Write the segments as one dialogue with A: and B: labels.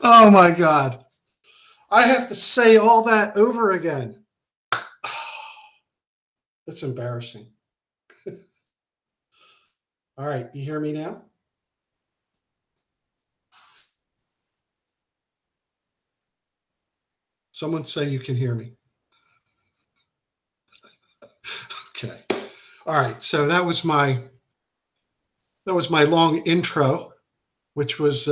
A: Oh my God. I have to say all that over again. That's embarrassing. All right, you hear me now? Someone say you can hear me. Okay. All right, so that was my long intro, which was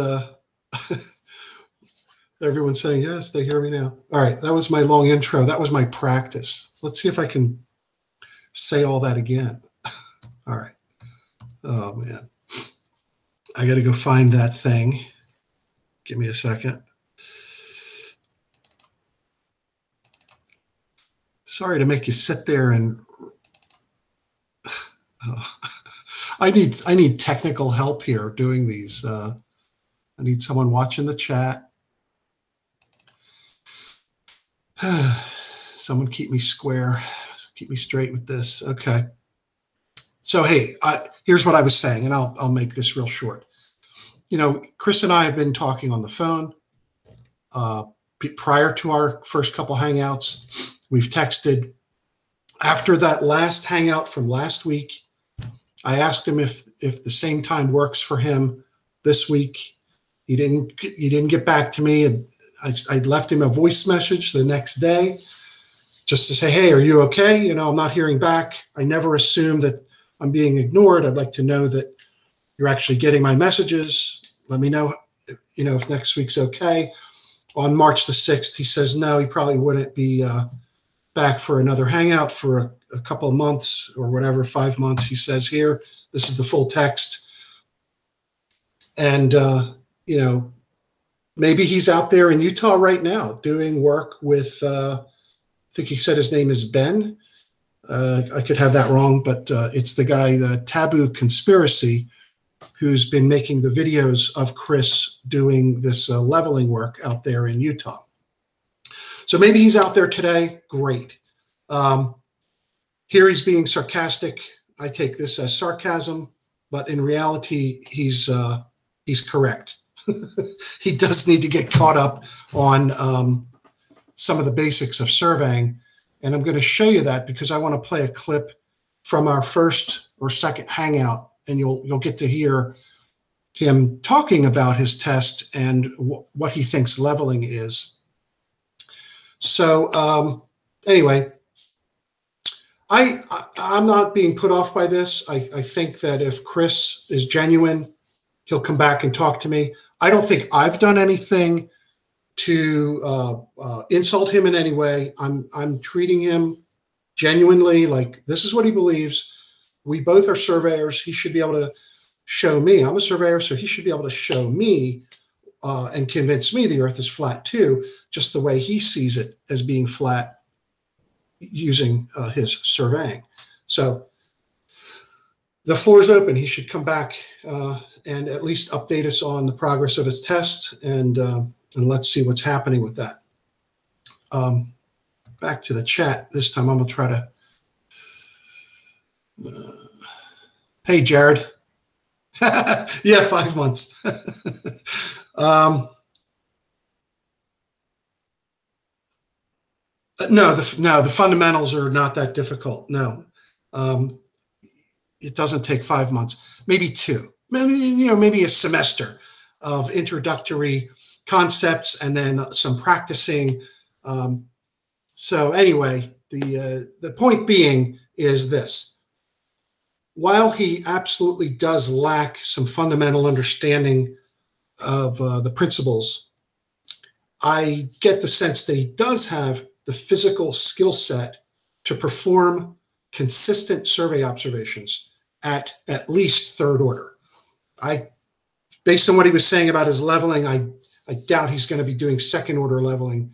A: everyone saying yes, they hear me now. All right, that was my long intro. That was my practice. Let's see if I can say all that again. All right. Oh man, I got to go find that thing. Give me a second. Sorry to make you sit there and I need technical help here doing these. I need someone watching the chat. Someone keep me square, keep me straight with this. Okay. So hey, here's what I was saying, and I'll make this real short. You know, Chris and I have been talking on the phone prior to our first couple hangouts. We've texted. After that last hangout from last week, I asked him if the same time works for him this week. He didn't get back to me. I left him a voice message the next day just to say, hey, are you okay? You know, I'm not hearing back. I never assume that I'm being ignored. I'd like to know that you're actually getting my messages. Let me know, you know, if next week's okay. On March the 6th, he says no, he probably wouldn't be back for another hangout for a couple of months or whatever, 5 months. He says here, this is the full text. And, you know, maybe he's out there in Utah right now doing work with, I think he said his name is Ben. I could have that wrong, but it's the guy, the Taboo Conspiracy, who's been making the videos of Chris doing this leveling work out there in Utah. So maybe he's out there today. Great. Here he's being sarcastic. I take this as sarcasm, but in reality, he's correct. He does need to get caught up on some of the basics of surveying. And I'm going to show you that because I want to play a clip from our first or second hangout, and you'll get to hear him talking about his test and what he thinks leveling is. So anyway, I'm not being put off by this. I think that if Chris is genuine, he'll come back and talk to me. I don't think I've done anything to insult him in any way. I'm treating him genuinely, like this is what he believes. We both are surveyors. He should be able to show me. I'm a surveyor, so he should be able to show me and convince me the Earth is flat too, just the way he sees it as being flat using his surveying. So the floor is open. He should come back and at least update us on the progress of his test, and let's see what's happening with that. Back to the chat. This time I'm going to try to... hey, Jared. Yeah, 5 months. No, the fundamentals are not that difficult. No, it doesn't take 5 months, maybe 2, maybe a semester of introductory concepts and then some practicing. So anyway, the point being is this. While he absolutely does lack some fundamental understanding of the principles, I get the sense that he does have the physical skill set to perform consistent survey observations at least third order. Based on what he was saying about his leveling, I doubt he's going to be doing second order leveling.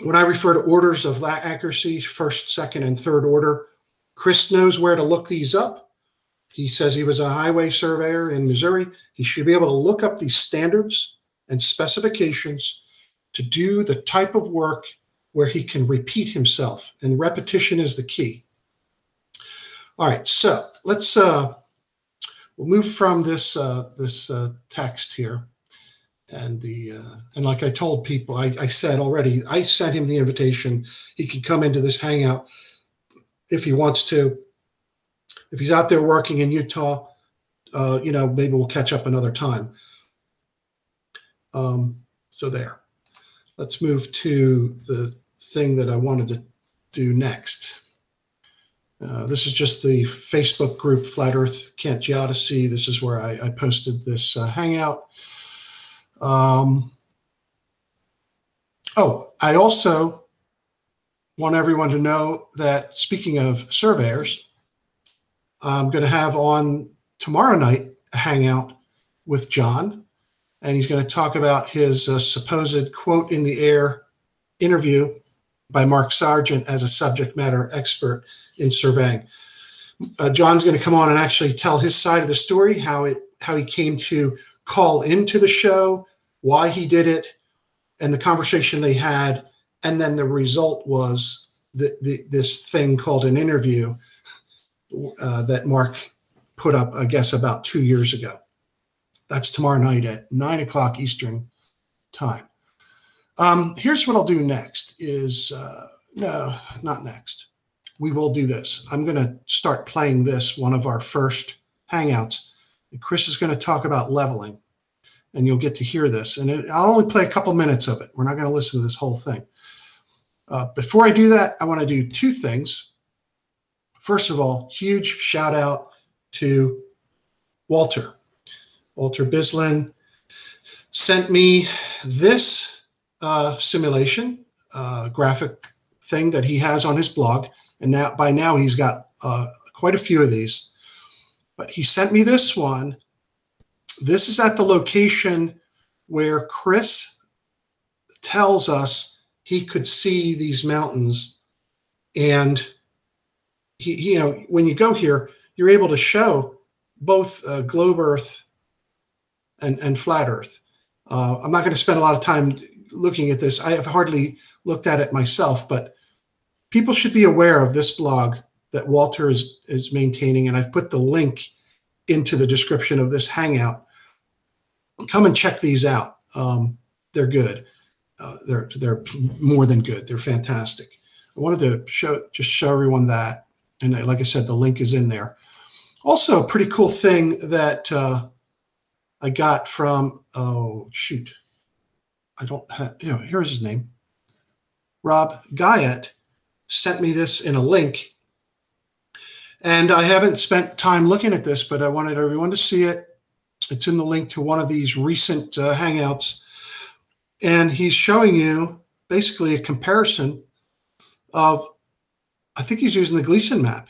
A: When I refer to orders of accuracy, first, second, and third order, Chris knows where to look these up. He says he was a highway surveyor in Missouri. He should be able to look up these standards and specifications to do the type of work where he can repeat himself, and repetition is the key. All right, so let's we'll move from this text here, and and like I told people, I said already, I sent him the invitation. He can come into this hangout if he wants to. If he's out there working in Utah, maybe we'll catch up another time. So there. Let's move to the thing that I wanted to do next. This is just the Facebook group Flat Earth Kent Geodesy. This is where I posted this hangout. I also want everyone to know that, speaking of surveyors, I'm going to have on tomorrow night a hangout with John, and he's going to talk about his supposed quote in the air interview by Mark Sargent as a subject matter expert in surveying. John's going to come on and actually tell his side of the story, how he came to call into the show, why he did it, and the conversation they had, and then the result was this thing called an interview that Mark put up, I guess, about 2 years ago. That's tomorrow night at 9 o'clock Eastern time. Here's what I'll do next is, no, not next. We will do this. I'm going to start playing this, one of our first hangouts. And Chris is going to talk about leveling, and you'll get to hear this. And I'll only play a couple minutes of it. We're not going to listen to this whole thing. Before I do that, I want to do two things. First of all, huge shout out to Walter. Walter Bislin sent me this simulation graphic thing that he has on his blog. And by now he's got quite a few of these. But he sent me this one. This is at the location where Chris tells us he could see these mountains. And he when you go here, you're able to show both globe Earth and flat Earth. I'm not going to spend a lot of time looking at this. I have hardly looked at it myself, but people should be aware of this blog that Walter is maintaining, and I've put the link into the description of this hangout. Come and check these out. They're good. They're more than good. They're fantastic. I wanted to show everyone that, and like I said, the link is in there. Also, a pretty cool thing that I got from, I don't have, here's his name. Rob Guyatt sent me this in a link. And I haven't spent time looking at this, but I wanted everyone to see it. It's in the link to one of these recent hangouts. And he's showing you basically a comparison of, I think he's using the Gleason map.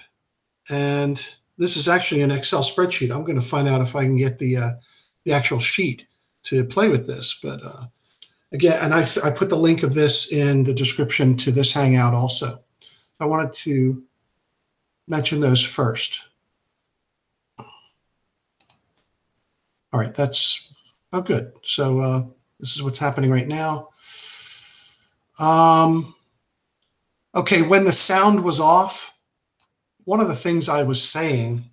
A: And this is actually an Excel spreadsheet. I'm going to find out if I can get the actual sheet to play with this. But again, and I put the link of this in the description to this hangout also. I wanted to mention those first. All right, that's good. So this is what's happening right now. Okay, when the sound was off, one of the things I was saying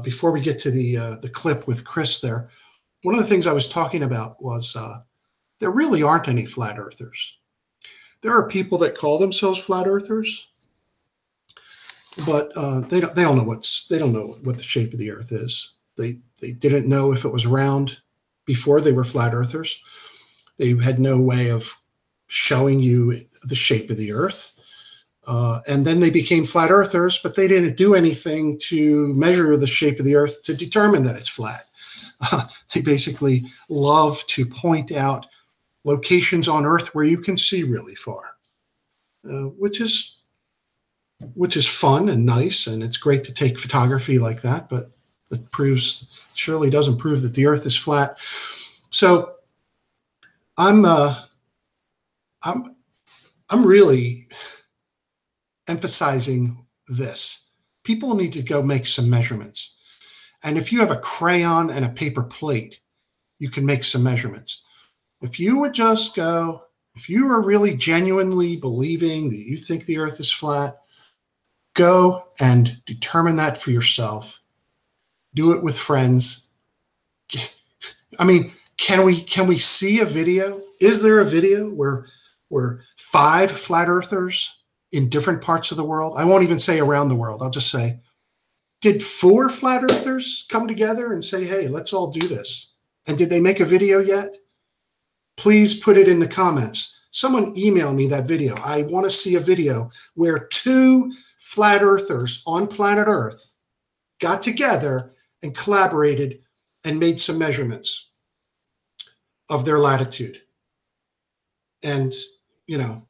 A: before we get to the clip with Chris there, one of the things I was talking about was there really aren't any flat earthers. There are people that call themselves flat earthers, but they don't know what the shape of the Earth is. They didn't know if it was round before they were flat earthers. They had no way of showing you the shape of the Earth. And then they became flat earthers, but they didn't do anything to measure the shape of the Earth to determine that it's flat. They basically love to point out locations on Earth where you can see really far, which is fun and nice, and it's great to take photography like that, but it surely doesn't prove that the Earth is flat. So I'm really emphasizing this. People need to go make some measurements. And if you have a crayon and a paper plate, you can make some measurements. If you would just go, if you are really genuinely believing that you think the Earth is flat, go and determine that for yourself. Do it with friends. I mean, can we see a video? Is there a video where 5 flat earthers in different parts of the world, I won't even say around the world, I'll just say, did 4 flat earthers come together and say, hey, let's all do this? And did they make a video yet? Please put it in the comments. Someone email me that video. I want to see a video where 2 flat earthers on planet Earth got together and collaborated and made some measurements of their latitude. And, you know,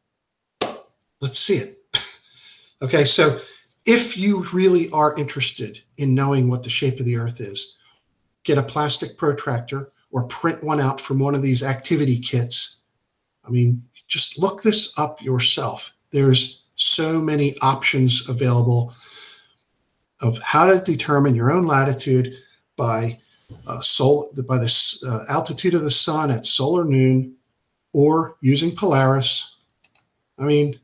A: let's see it. Okay, so if you really are interested in knowing what the shape of the Earth is, get a plastic protractor or print one out from one of these activity kits. I mean, just look this up yourself. There's so many options available of how to determine your own latitude by the altitude of the sun at solar noon or using Polaris. I mean,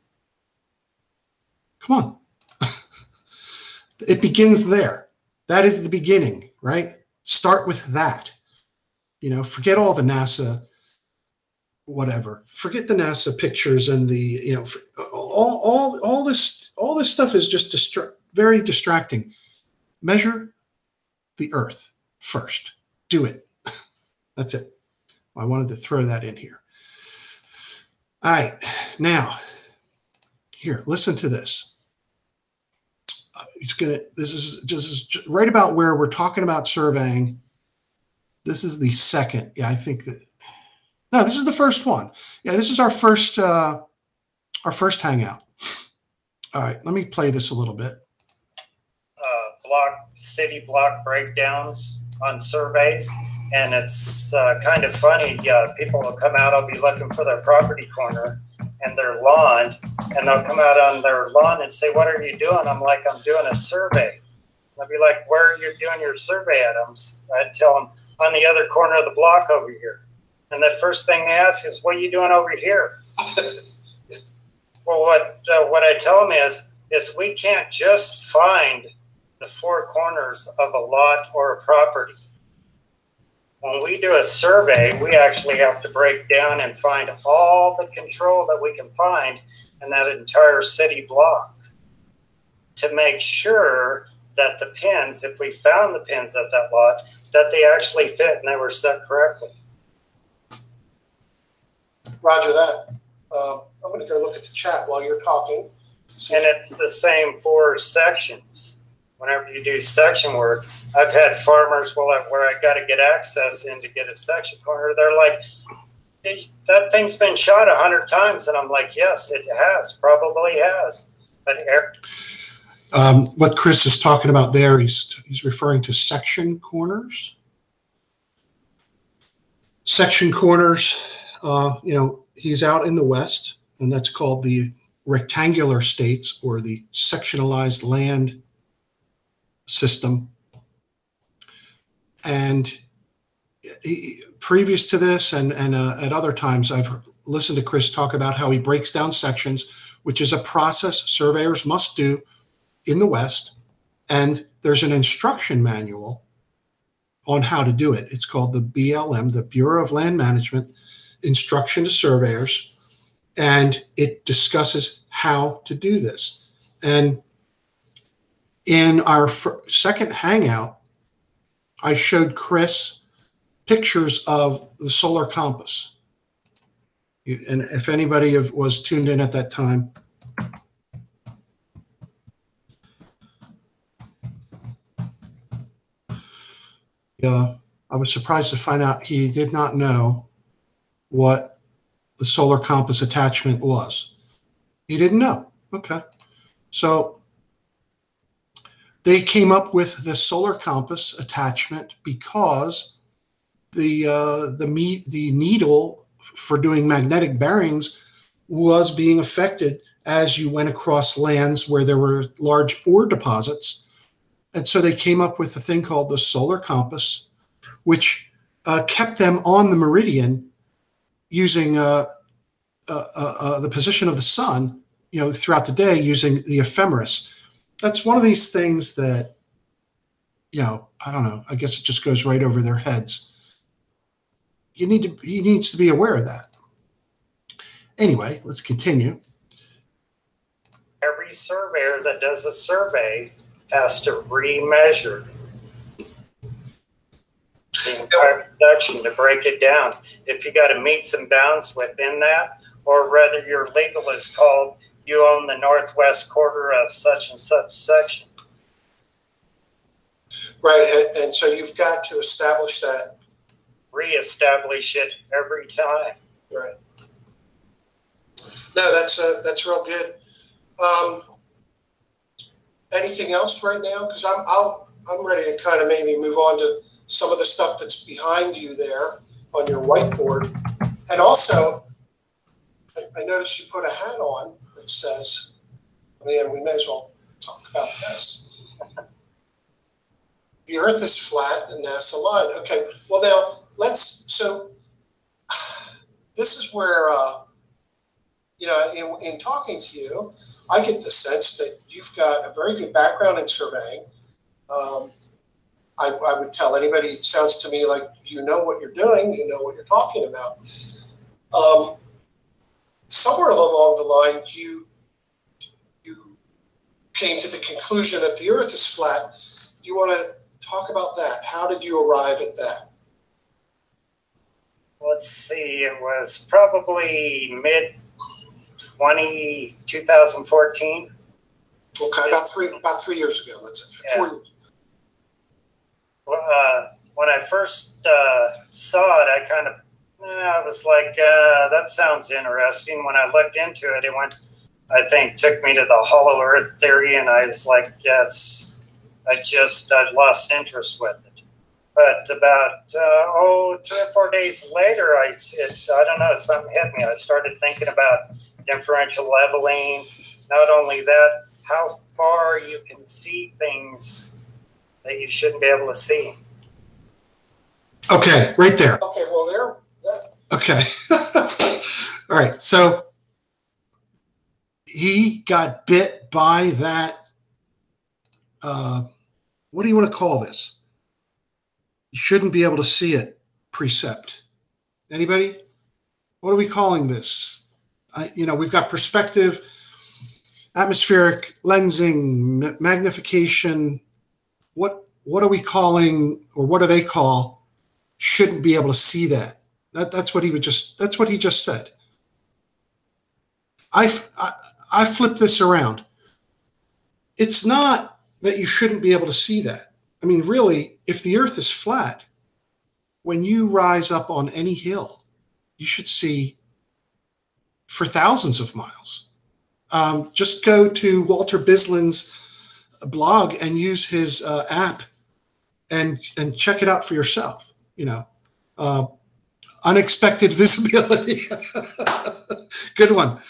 A: come on. It begins there. That is the beginning, right? Start with that. You know, forget all the NASA, whatever. Forget the NASA pictures and the, you know, all this stuff is just very distracting. Measure the Earth first. Do it. That's it. I wanted to throw that in here. All right, now here, listen to this. This is just right about where we're talking about surveying. This is the second. Yeah, I think that. No, this is the first one. Yeah, this is our first hangout. All right, let me play this a little bit.
B: City block breakdowns on surveys, and it's kind of funny. People will come out. I'll be looking for their property corner and their lawn, and they'll come out on their lawn and say, "What are you doing?" I'm like, "I'm doing a survey." I'll be like, "Where are you doing your survey at?" I'd tell them, "On the other corner of the block over here." And the first thing they ask is, "What are you doing over here?" Well, what I tell them is we can't just find the 4 corners of a lot or a property. When we do a survey, we actually have to break down and find all the control that we can find in that entire city block to make sure that the pins, if we found the pins at that lot, that they actually fit and they were set correctly.
A: Roger that. I'm going to go look at the chat while you're talking.
B: And it's the same for sections. Whenever you do section work, I've had farmers where I got to get access in to get a section corner. They're like, "That thing's been shot 100 times." And I'm like, "Yes, it has, probably has." But
A: what Chris is talking about there, he's referring to section corners. Section corners, you know, he's out in the West, and that's called the rectangular states or the sectionalized land system. And previous to this and at other times, I've listened to Chris talk about how he breaks down sections, which is a process surveyors must do in the West. And there's an instruction manual on how to do it. It's called the BLM, the Bureau of Land Management Instruction to Surveyors. And it discusses how to do this. And in our second hangout, I showed Chris pictures of the solar compass. And if anybody was tuned in at that time, I was surprised to find out he did not know what the solar compass attachment was. He didn't know. Okay. So they came up with the solar compass attachment because the needle for doing magnetic bearings was being affected as you went across lands where there were large ore deposits. And so they came up with a thing called the solar compass, which kept them on the meridian using the position of the sun, you know, throughout the day using the ephemeris. That's one of these things that you know, I don't know. I guess it just goes right over their heads. He needs to be aware of that. Anyway, let's continue.
B: Every surveyor that does a survey has to remeasure the entire production to break it down. If you got to meets and bounds within that, or whether your legal is called, you own the northwest quarter of such and such section.
A: Right, and so you've got to establish that.
B: Reestablish it every time.
A: Right. No, that's real good. Anything else right now? Because I'm ready to kind of maybe move on to some of the stuff that's behind you there on your whiteboard. And also, I noticed you put a hat on that says, man, we may as well talk about this. The Earth is flat and NASA lied. Okay, well now so this is where, you know, in talking to you, I get the sense that you've got a very good background in surveying. I would tell anybody, it sounds to me like you know what you're doing, you know what you're talking about. Somewhere along the line, you came to the conclusion that the Earth is flat. You want to talk about that. How did you arrive at that?
B: Let's see, it was probably mid-2014.
A: Okay, about three years ago, let's say.
B: Yeah.
A: 4 years.
B: When I first saw it, I was like, that sounds interesting. When I looked into it, it took me to the hollow earth theory, and I was like, I lost interest with it. But about 3 or 4 days later, I don't know, something hit me. I started thinking about differential leveling. Not only that, how far you can see things that you shouldn't be able to see.
A: Okay, right there. Okay, well okay. All right, so he got bit by that, what do you want to call this? You shouldn't be able to see it precept. Anybody? What are we calling this? We've got perspective, atmospheric lensing, magnification. What are we calling, or what do they call shouldn't be able to see that? That's what he just said. I flipped this around. It's not that you shouldn't be able to see that. I mean, really, if the Earth is flat, when you rise up on any hill, you should see for thousands of miles. Just go to Walter Bislin's blog and use his app and check it out for yourself. Unexpected visibility. Good one.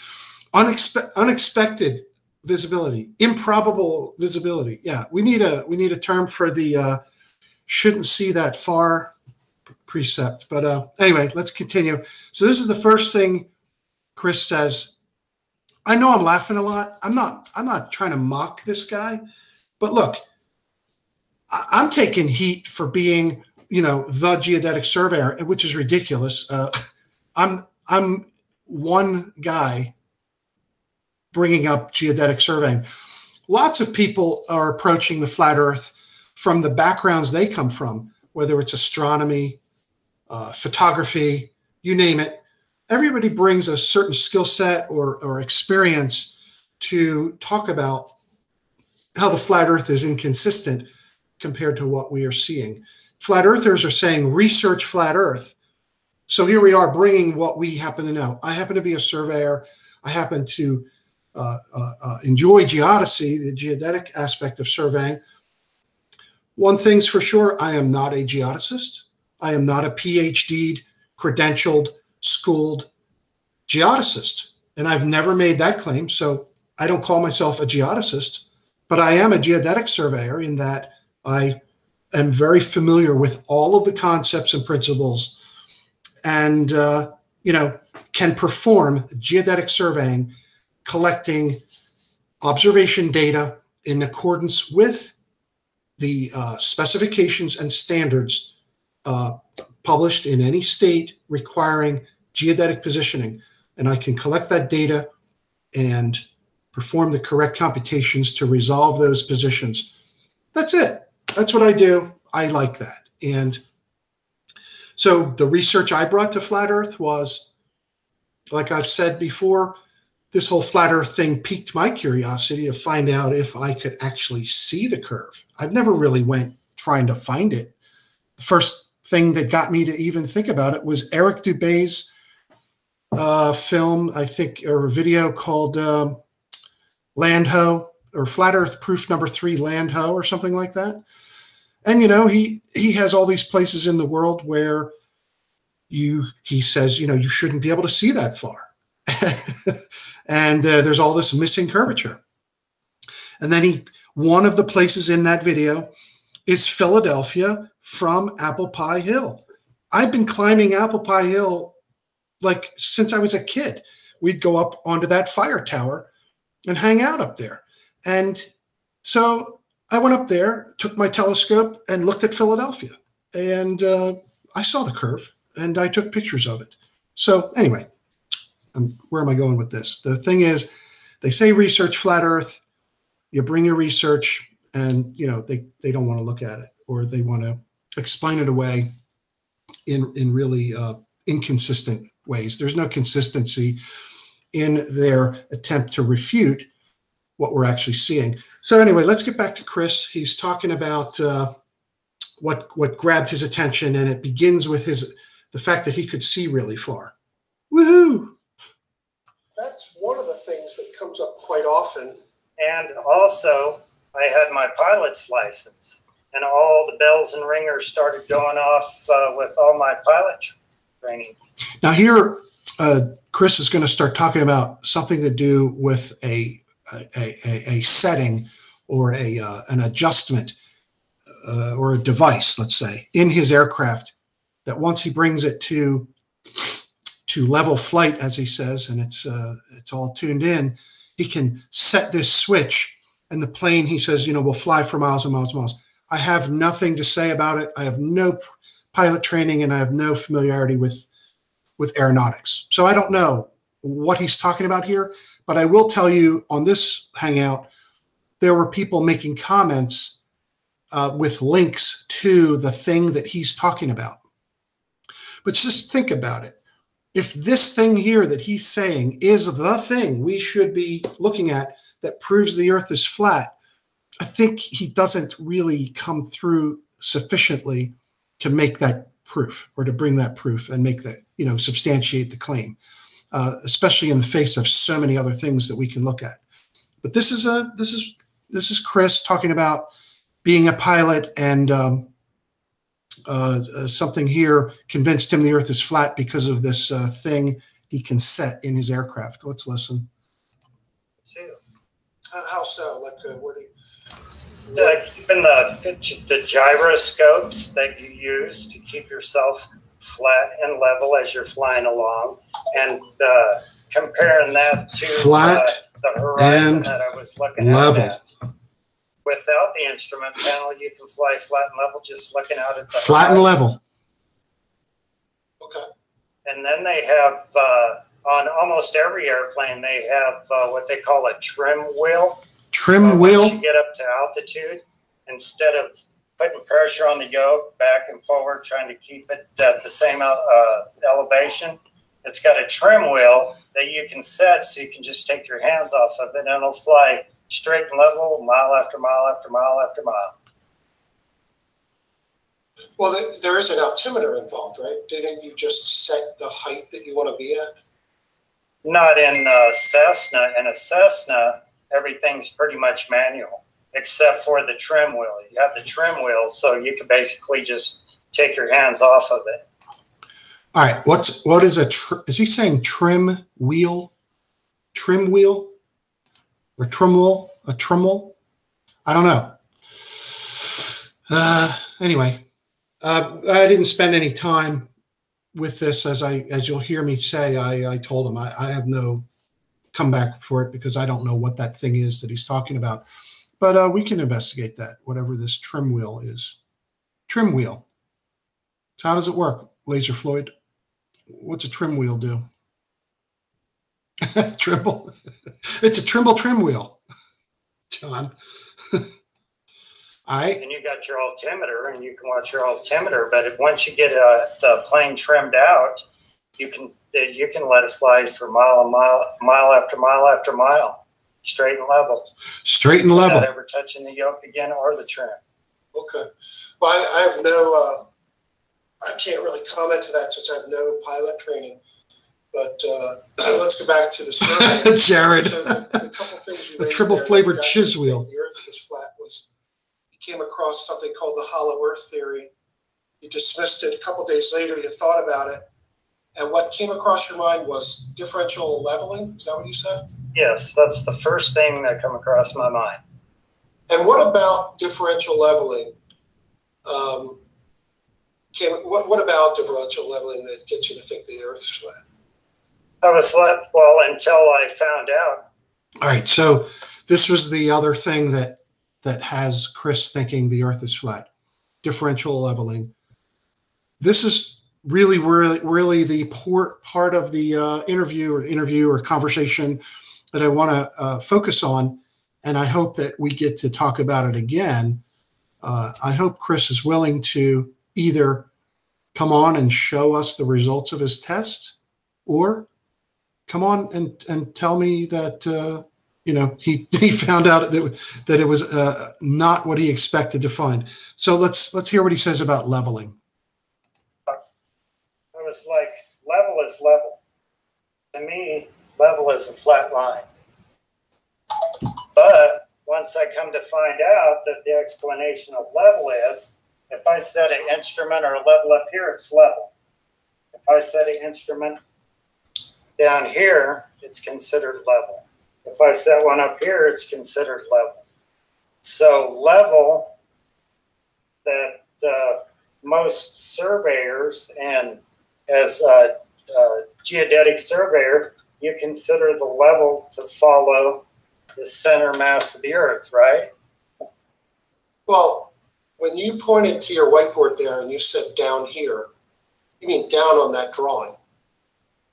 A: Unexpected visibility, improbable visibility. Yeah, we need a term for the shouldn't see that far precept. But anyway, let's continue. So this is the first thing Chris says. I know I'm laughing a lot. I'm not trying to mock this guy, but look, I'm taking heat for being, the geodetic surveyor, which is ridiculous. I'm one guy bringing up geodetic surveying. Lots of people are approaching the flat Earth from the backgrounds they come from, whether it's astronomy, photography, you name it. Everybody brings a certain skill set or experience to talk about how the flat Earth is inconsistent compared to what we are seeing. Flat Earthers are saying research flat Earth. So here we are bringing what we happen to know. I happen to be a surveyor. I happen to enjoy geodesy, the geodetic aspect of surveying. One thing's for sure, I am not a geodesist. I am not a PhD, credentialed, schooled geodesist. And I've never made that claim, so I don't call myself a geodesist, but I am a geodetic surveyor in that I am very familiar with all of the concepts and principles and, can perform geodetic surveying, collecting observation data in accordance with the specifications and standards published in any state requiring geodetic positioning, and I can collect that data and perform the correct computations to resolve those positions. That's it. That's what I do. I like that. And so the research I brought to Flat Earth was, like I've said before, this whole Flat Earth thing piqued my curiosity to find out if I could actually see the curve. I've never really went trying to find it. The first thing that got me to even think about it was Eric Dubé's film, I think, or video called Land Ho, or Flat Earth Proof Number 3 Land Ho, or something like that. And, you know, he has all these places in the world where he says, you know, you shouldn't be able to see that far. And there's all this missing curvature. And then one of the places in that video is Philadelphia from Apple Pie Hill. I've been climbing Apple Pie Hill like since I was a kid. We'd go up onto that fire tower and hang out up there. And so I went up there, took my telescope and looked at Philadelphia. And I saw the curve and I took pictures of it. So anyway, where am I going with this? The thing is, they say research Flat Earth. You bring your research and, you know, they don't want to look at it, or they want to explain it away in really inconsistent ways. There's no consistency in their attempt to refute what we're actually seeing. So anyway, let's get back to Chris. He's talking about what grabbed his attention, and it begins with the fact that he could see really far. Woohoo! That's one of the things that comes up quite often.
B: And also, I had my pilot's license, and all the bells and ringers started going off with all my pilot training.
A: Now here, Chris is going to start talking about something to do with a setting or an adjustment or a device, let's say, in his aircraft, that once he brings it to level flight, as he says, and it's all tuned in, he can set this switch, and the plane, he says, you know, will fly for miles and miles and miles. I have nothing to say about it. I have no pilot training, and I have no familiarity with aeronautics. So I don't know what he's talking about here, but I will tell you on this Hangout, there were people making comments with links to the thing that he's talking about. But just think about it. If this thing here that he's saying is the thing we should be looking at that proves the Earth is flat, I think he doesn't really come through sufficiently to make that proof, or to bring that proof and make that, you know, substantiate the claim, especially in the face of so many other things that we can look at. But this is Chris talking about being a pilot, and something here convinced him the Earth is flat because of this thing he can set in his aircraft. Let's listen. How so? Like, what do you?
B: Keeping the gyroscopes that you use to keep yourself flat and level as you're flying along, and comparing that to
A: flat
B: the horizon that I was looking
A: level.
B: at. Without the instrument panel, you can fly flat and level just looking out at the
A: flat
B: horizon.
A: and level. Okay.
B: And then they have, on almost every airplane, they have what they call a trim wheel.
A: Trim wheel?
B: Once you get up to altitude, instead of putting pressure on the yoke back and forward, trying to keep it at the same elevation, it's got a trim wheel that you can set so you can just take your hands off of it, and it'll fly straight and level, mile after mile after mile after mile.
A: Well, there is an altimeter involved, right? Didn't you just set the height that you want to be at?
B: Not in Cessna. In a Cessna, everything's pretty much manual, except for the trim wheel. You have the trim wheel, so you can basically just take your hands off of it.
A: All right. What is is he saying trim wheel? Trim wheel? Or trimwell? A trimwell? I don't know. Anyway, I didn't spend any time with this, as you'll hear me say. I told him I have no comeback for it, because I don't know what that thing is that he's talking about. but we can investigate that, whatever this trim wheel is. Trim wheel. So how does it work, Laser Floyd? What's a trim wheel do? Trimble. It's a Trimble trim wheel, John. All right.
B: And you got your altimeter, and you can watch your altimeter. But once you get the plane trimmed out, you can let it fly for mile after mile after mile, straight and level.
A: Straight and level.
B: Without ever touching the yoke again or the trim.
A: Okay. Well, I have no. I can't really comment to that since I have no pilot training. But let's go back to the survey.
C: Jared.
A: So the couple things you raised
C: triple
A: there,
C: flavored
A: that
C: chiz
A: got
C: wheel.
A: The Earth was flat. You came across something called the hollow Earth theory. You dismissed it. A couple days later, you thought about it, and what came across your mind was differential leveling. Is that what you said?
B: Yes, that's the first thing that come across my mind.
A: And what about differential leveling? What about differential leveling that gets you to think the Earth is flat?
B: I was like, well, until I found out.
C: All right, so this was the other thing that has Chris thinking the Earth is flat. Differential leveling. This is really the part of the interview or conversation that I want to focus on, and I hope that we get to talk about it again. I hope Chris is willing to either come on and show us the results of his test, or come on and tell me that he found out that it was not what he expected to find. So let's hear what he says about leveling.
B: I was like, level is level. To me, level is a flat line. But once I come to find out that the explanation of level is, if I set an instrument or a level up here, it's level. If I set an instrument down here, it's considered level. If I set one up here, it's considered level. So level, that most surveyors, and as a geodetic surveyor, you consider the level to follow the center mass of the Earth, right?
A: Well, when you pointed to your whiteboard there and you said down here, you mean down on that drawing?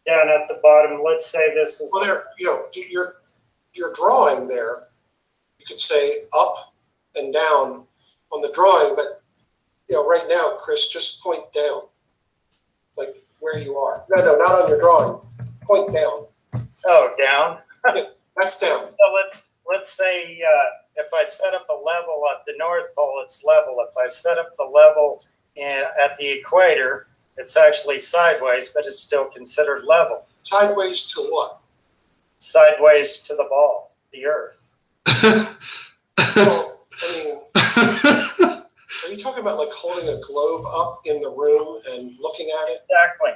B: Down at the bottom, let's say this is...
A: Well, there, your drawing there, you could say up and down on the drawing, but right now, Chris, just point down, like where you are. No, not on your drawing. Point down.
B: Oh, down?
A: Yeah, that's down.
B: So let's say if I set up a level at the North Pole, it's level. If I set up the level at the equator, it's actually sideways, but it's still considered level.
A: Sideways to what?
B: Sideways to the ball, the Earth.
A: Well, I mean, are you talking about like holding a globe up in the room and looking at it?
B: Exactly.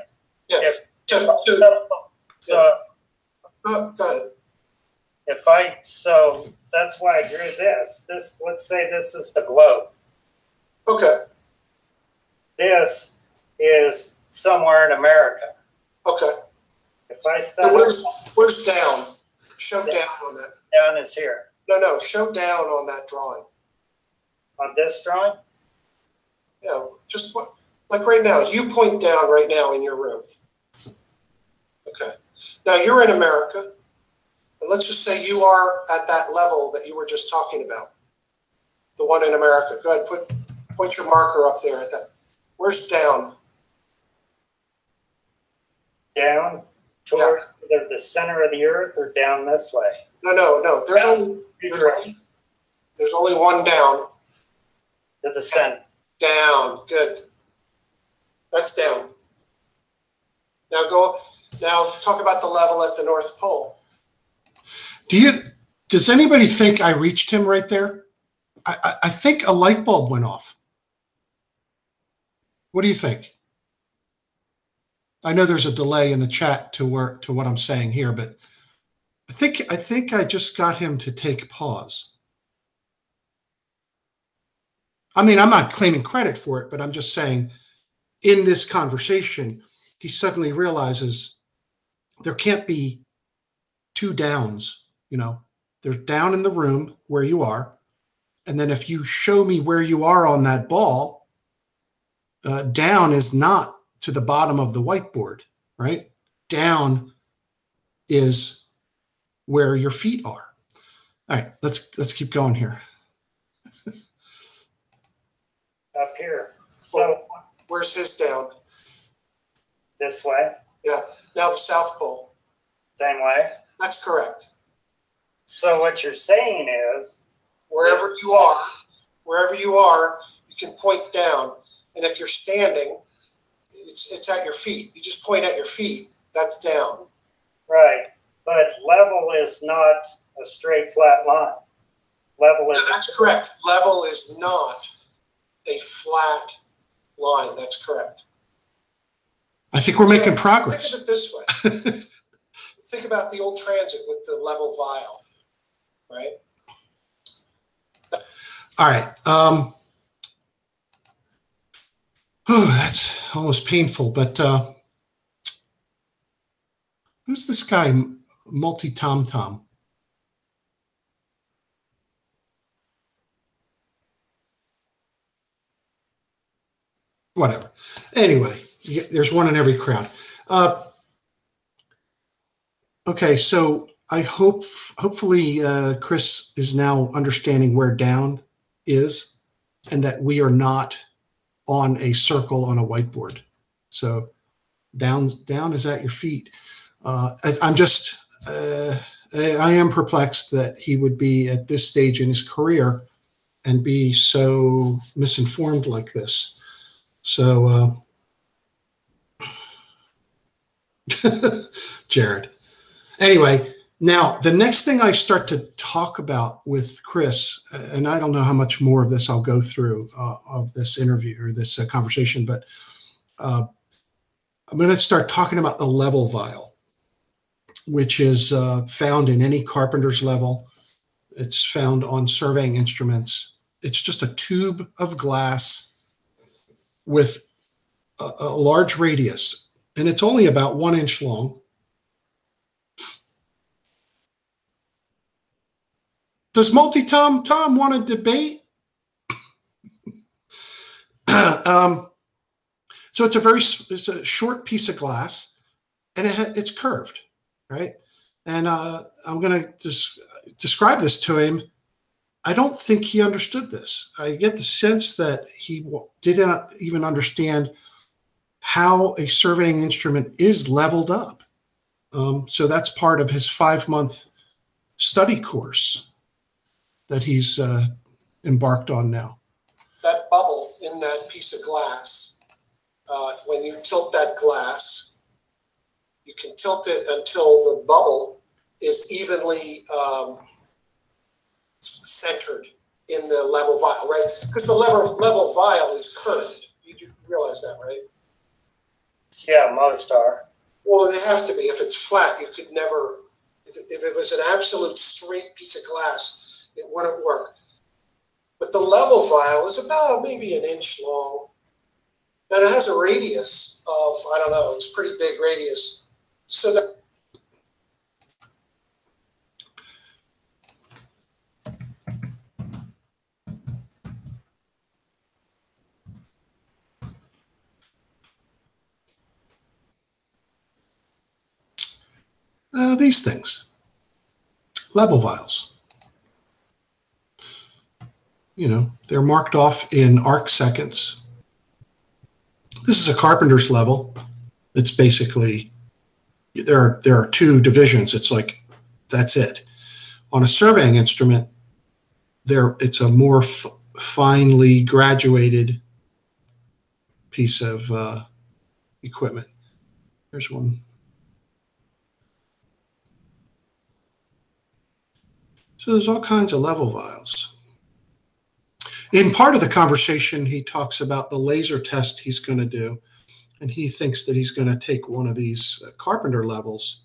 A: Yeah. Go ahead.
B: So that's why I drew this. Let's say this is the globe.
A: Okay.
B: This is somewhere in America.
A: Okay.
B: If I set
A: So where's down? Show down on that.
B: down is here.
A: No, show down on that drawing.
B: On this drawing?
A: Yeah, just like right now. You point down right now in your room. Okay. Now you're in America, and let's just say you are at that level that you were just talking about. The one in America. Go ahead, point your marker up there at that. Where's down?
B: Down towards either the center of the Earth or down this way.
A: No. There's only one down.
B: To the center.
A: Down. Good. That's down. Now talk about the level at the North Pole.
C: Does anybody think I reached him right there? I think a light bulb went off. What do you think? I know there's a delay in the chat to what I'm saying here, but I think I just got him to take pause. I mean, I'm not claiming credit for it, but I'm just saying in this conversation, he suddenly realizes there can't be two downs. There's down in the room where you are, And then if you show me where you are on that ball, down is not to the bottom of the whiteboard, right? Down is where your feet are. All right, let's keep going here.
B: Up here. So
A: where's his down?
B: This way?
A: Yeah, now the South Pole.
B: Same way?
A: That's correct.
B: So what you're saying is,
A: wherever you are, you can point down. And if you're standing, it's at your feet. You just point at your feet. That's down.
B: Right. But level is not a straight, flat line. Level is...
A: No, that's correct. Level is not a flat line. That's correct.
C: I think we're making progress.
A: Think of it this way. Think about the old transit with the level vial, right?
C: All right. That's almost painful, but who's this guy, Multi-Tom-Tom? Whatever. Anyway, there's one in every crowd. Okay, so I hopefully Chris is now understanding where down is and that we are not on a circle on a whiteboard. So down is at your feet. I am perplexed that he would be at this stage in his career and be so misinformed like this. So, Jared. Anyway, now the next thing I start to talk about with Chris, and I don't know how much more of this I'll go through of this interview or this conversation, but I'm going to start talking about the level vial, which is found in any carpenter's level. It's found on surveying instruments. It's just a tube of glass with a large radius, and it's only about 1 inch long. Does Multi-Tom-Tom want to debate? So it's a short piece of glass, and it's curved, right? And I'm going to just describe this to him. I don't think he understood this. I get the sense that he didn't even understand how a surveying instrument is leveled up. So that's part of his 5-month study course that he's embarked on now.
A: That bubble in that piece of glass, when you tilt that glass, you can tilt it until the bubble is evenly centered in the level vial, right? Because the level vial is curved. You do realize that, right?
B: Yeah, most are.
A: Well, they have to be. If it's flat, you could never, if it was an absolute straight piece of glass, it wouldn't work. But the level vial is about maybe 1 inch long. And it has a radius of, I don't know, it's a pretty big radius. So that
C: these things, level vials. You know, they're marked off in arc seconds. This is a carpenter's level. It's basically, there are 2 divisions. It's like, that's it. On a surveying instrument, it's a more finely graduated piece of equipment. Here's one. So there's all kinds of level vials. In part of the conversation, he talks about the laser test he's going to do, and he thinks that he's going to take one of these carpenter levels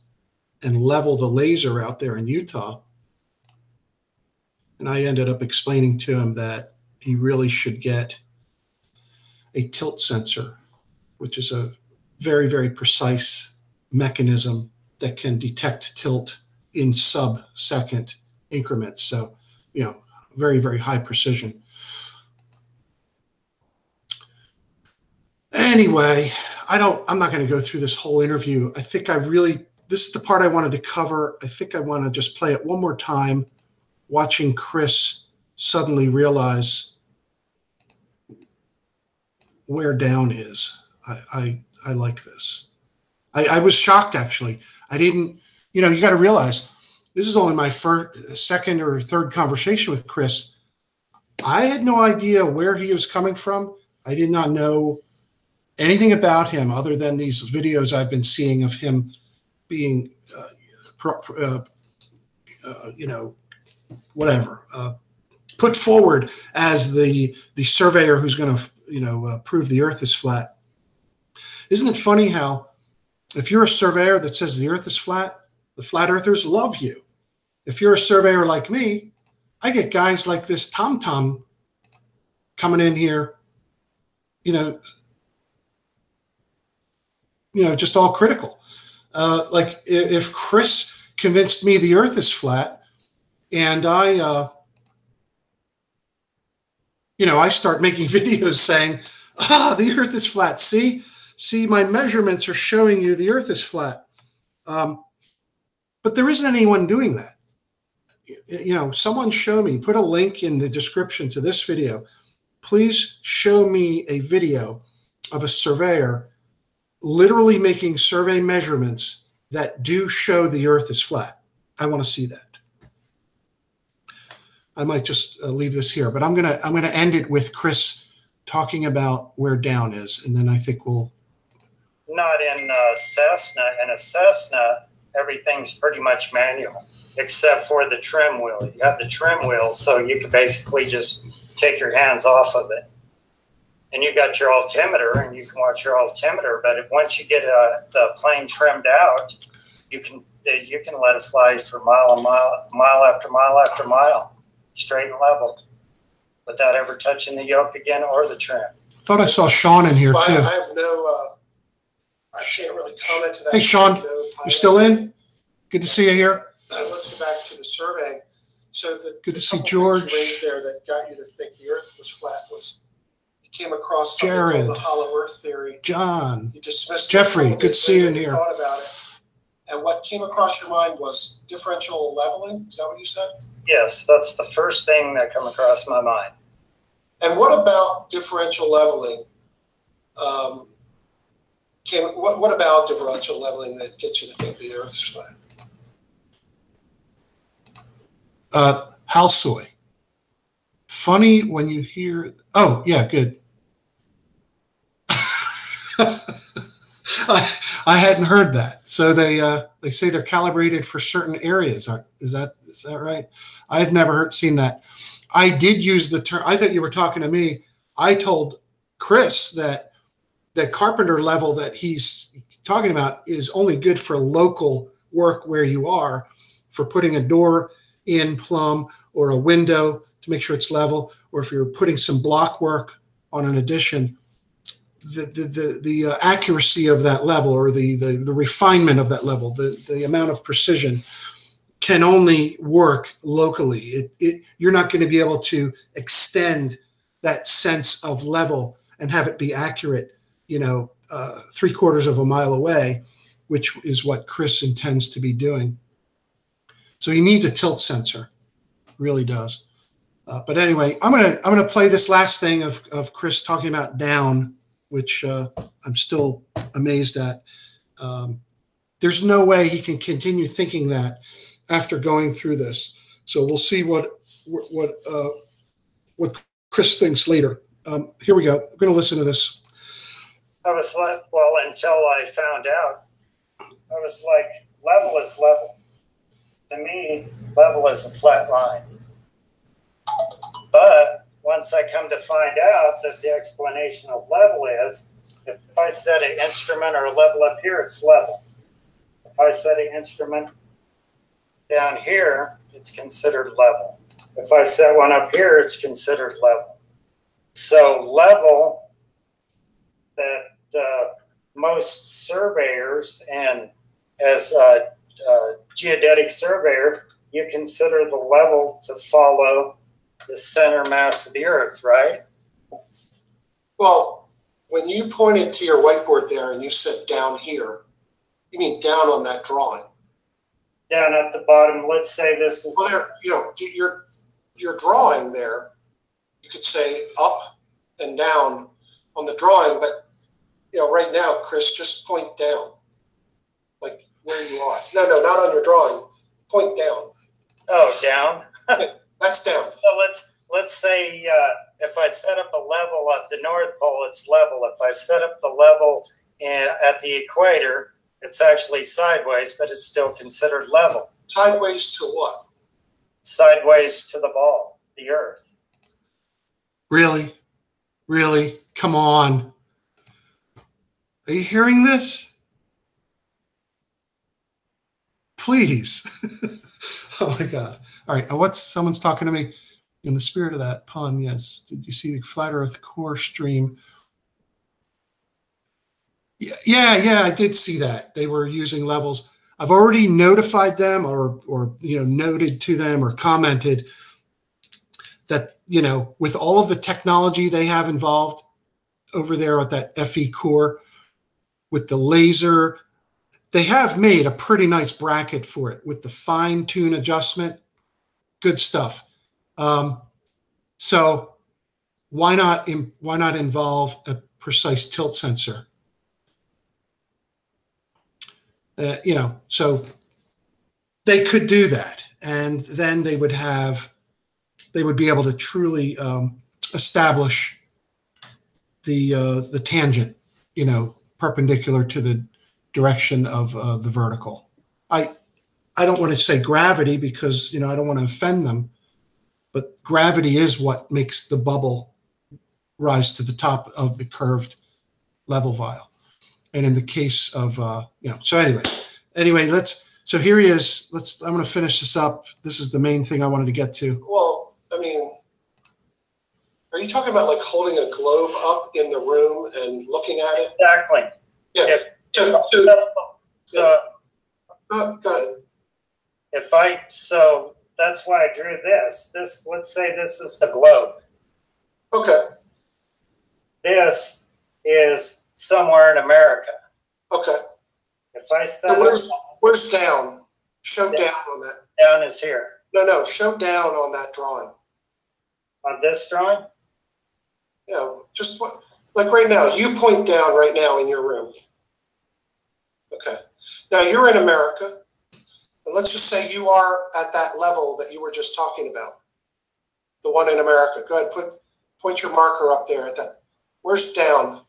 C: and level the laser out there in Utah. And I ended up explaining to him that he really should get a tilt sensor, which is a very, very precise mechanism that can detect tilt in sub-second increments. So, you know, very, very high precision. Anyway, I'm not going to go through this whole interview. I think this is the part I wanted to cover. I think I want to just play it one more time, watching Chris suddenly realize where down is. I like this. I was shocked, actually. I didn't, you got to realize this is only my second or third conversation with Chris. I had no idea where he was coming from. I did not know anything about him other than these videos I've been seeing of him being, put forward as the surveyor who's going to, prove the Earth is flat. Isn't it funny how if you're a surveyor that says the Earth is flat, the flat earthers love you. If you're a surveyor like me, I get guys like this Tom coming in here, just all critical. Like if Chris convinced me the Earth is flat, and I start making videos saying, the Earth is flat. See, my measurements are showing you the Earth is flat. But there isn't anyone doing that. Someone show me, put a link in the description to this video. Please show me a video of a surveyor literally making survey measurements that do show the Earth is flat. I want to see that. I might just leave this here, but I'm gonna end it with Chris talking about where down is, and then I think we'll.
B: Not in Cessna. In a Cessna, everything's pretty much manual, except for the trim wheel. You have the trim wheel, so you can basically just take your hands off of it. And you got your altimeter, and you can watch your altimeter. But once you get the plane trimmed out, you can let it fly for mile after mile, straight and level, without ever touching the yoke again or the trim.
C: I thought I saw Sean in here too.
A: I have no. I can't really comment to that.
C: Hey, Sean, you still in? Good to see you here.
A: Let's go back to the survey. So
C: good to see George.
A: You raised there that got you to think the Earth was flat was you came across
C: Jared,
A: something called the hollow Earth theory.
C: John,
A: you dismissed
C: Jeffrey. Good to see you in here.
A: Thought about it, and what came across your mind was differential leveling. Is that what you said?
B: Yes, that's the first thing that came across my mind.
A: And what about differential leveling? What about differential leveling that gets you to think the Earth is flat?
C: Halsoy. Funny when you hear. Oh yeah, good. I hadn't heard that. So they say they're calibrated for certain areas. Is that right? I had never seen that. I did use the term. I thought you were talking to me. I told Chris that the carpenter level that he's talking about is only good for local work where you are, for putting a door in plumb or a window to make sure it's level, or if you're putting some block work on an addition. The accuracy of that level, or the refinement of that level, the amount of precision can only work locally. You're not going to be able to extend that sense of level and have it be accurate, 3/4 of a mile away, which is what Chris intends to be doing. So he needs a tilt sensor, really does. But anyway, I'm gonna play this last thing of Chris talking about down, which I'm still amazed at. There's no way he can continue thinking that after going through this. So we'll see what Chris thinks later. Here we go. I'm going to listen to this.
B: I was like, well, until I found out, I was like, level is level. To me, level is a flat line. But once I come to find out that the explanation of level is, if I set an instrument or a level up here, it's level. If I set an instrument down here, it's considered level. If I set one up here, it's considered level. So level, that most surveyors, and as a geodetic surveyor, you consider the level to follow the center mass of the Earth, right?
C: Well, when you pointed to your whiteboard there and you said down here, you mean down on that drawing?
B: Down at the bottom, let's say this is...
C: Well, there, you know, your drawing there, you could say up and down on the drawing, but, you know, right now, Chris, just point down, like where you are. No, not on your drawing. Point down.
B: Oh, down?
C: Yeah, that's down.
B: So let's say if I set up a level at the North Pole, it's level. If I set up the level at the equator, it's actually sideways, but it's still considered level.
C: Sideways to what?
B: Sideways to the ball, the Earth.
C: Really? Really? Come on. Are you hearing this? Please. Oh my God. All right. Someone's talking to me in the spirit of that pun. Yes. Did you see the flat Earth core stream? Yeah, I did see that. They were using levels. I've already notified them or noted to them or commented that, with all of the technology they have involved over there at that FE core with the laser, they have made a pretty nice bracket for it with the fine tune adjustment. Good stuff. So why not involve a precise tilt sensor? So they could do that, and then they would be able to truly establish the tangent, perpendicular to the direction of the vertical. I don't want to say gravity because, I don't want to offend them, but gravity is what makes the bubble rise to the top of the curved level vial. And in the case of, so anyway, so here he is. I'm going to finish this up. This is the main thing I wanted to get to. Well, are you talking about like holding a globe up in the room and looking at it?
B: Exactly.
C: Yeah. Go ahead.
B: So that's why I drew this. Let's say this is the globe.
C: Okay.
B: This is somewhere in America.
C: Okay.
B: If I set
C: where's down? Show down on that.
B: Down is here.
C: No. Show down on that drawing.
B: On this drawing?
C: Yeah, just like right now. You point down right now in your room. Okay. Now you're in America, and let's just say you are at that level that you were just talking about. The one in America. Go ahead, point your marker up there at that. Where's down?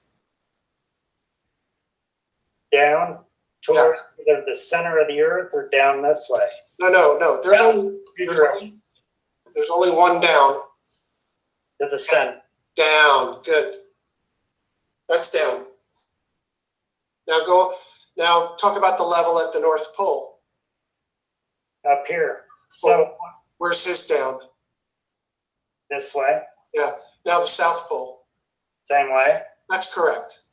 B: Down toward either the center of the Earth or down this way.
C: No. There's only one down.
B: To the center.
C: Down. Good. That's down. Now talk about the level at the North Pole.
B: Up here. So
C: where's his down?
B: This way.
C: Yeah. Now the South Pole.
B: Same way.
C: That's correct.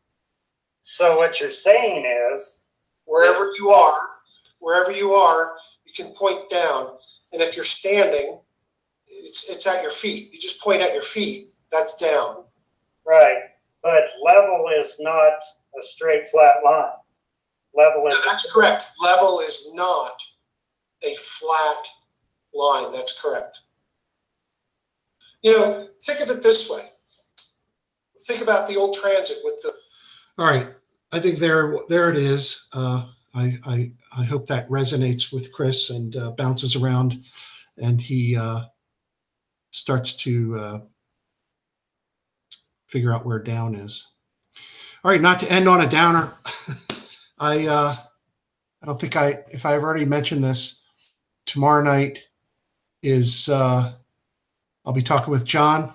B: So what you're saying is
C: wherever you are, you can point down. And if you're standing, it's at your feet. You just point at your feet. That's down.
B: Right. But level is not a straight flat line.
C: That's correct. Level is not a flat line. That's correct. Think of it this way. Think about the old transit with the... All right. I think there it is. I hope that resonates with Chris and bounces around, and he starts to figure out where down is. All right, not to end on a downer. I don't think if I've already mentioned this, tomorrow night is I'll be talking with John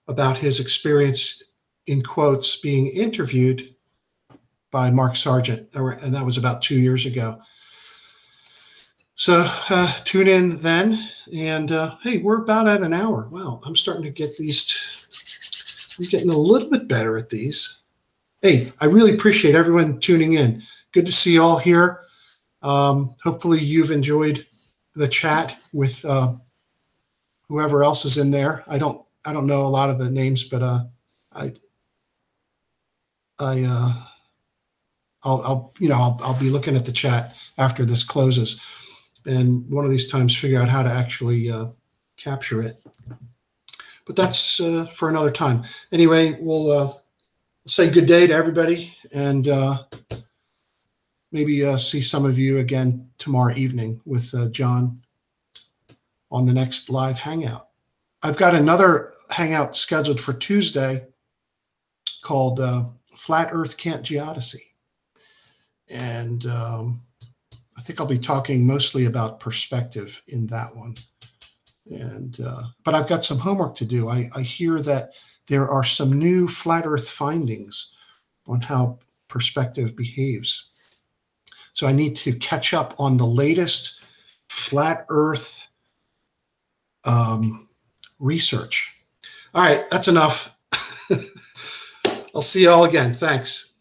C: about his experience, in quotes, being interviewed by Mark Sargent, and that was about 2 years ago. So tune in then, and hey, we're about at an hour. Wow, I'm starting to get I'm getting a little bit better at these. Hey, I really appreciate everyone tuning in. Good to see you all here. Hopefully you've enjoyed the chat with whoever else is in there. I don't know a lot of the names, but I'll be looking at the chat after this closes, and one of these times figure out how to actually capture it. But that's for another time. Anyway, we'll say good day to everybody, and maybe see some of you again tomorrow evening with John on the next live hangout. I've got another hangout scheduled for Tuesday called Flat Earth Can't Geodesy. And I think I'll be talking mostly about perspective in that one. And but I've got some homework to do. I hear that there are some new flat Earth findings on how perspective behaves. So I need to catch up on the latest flat Earth research. All right, that's enough. I'll see you all again. Thanks.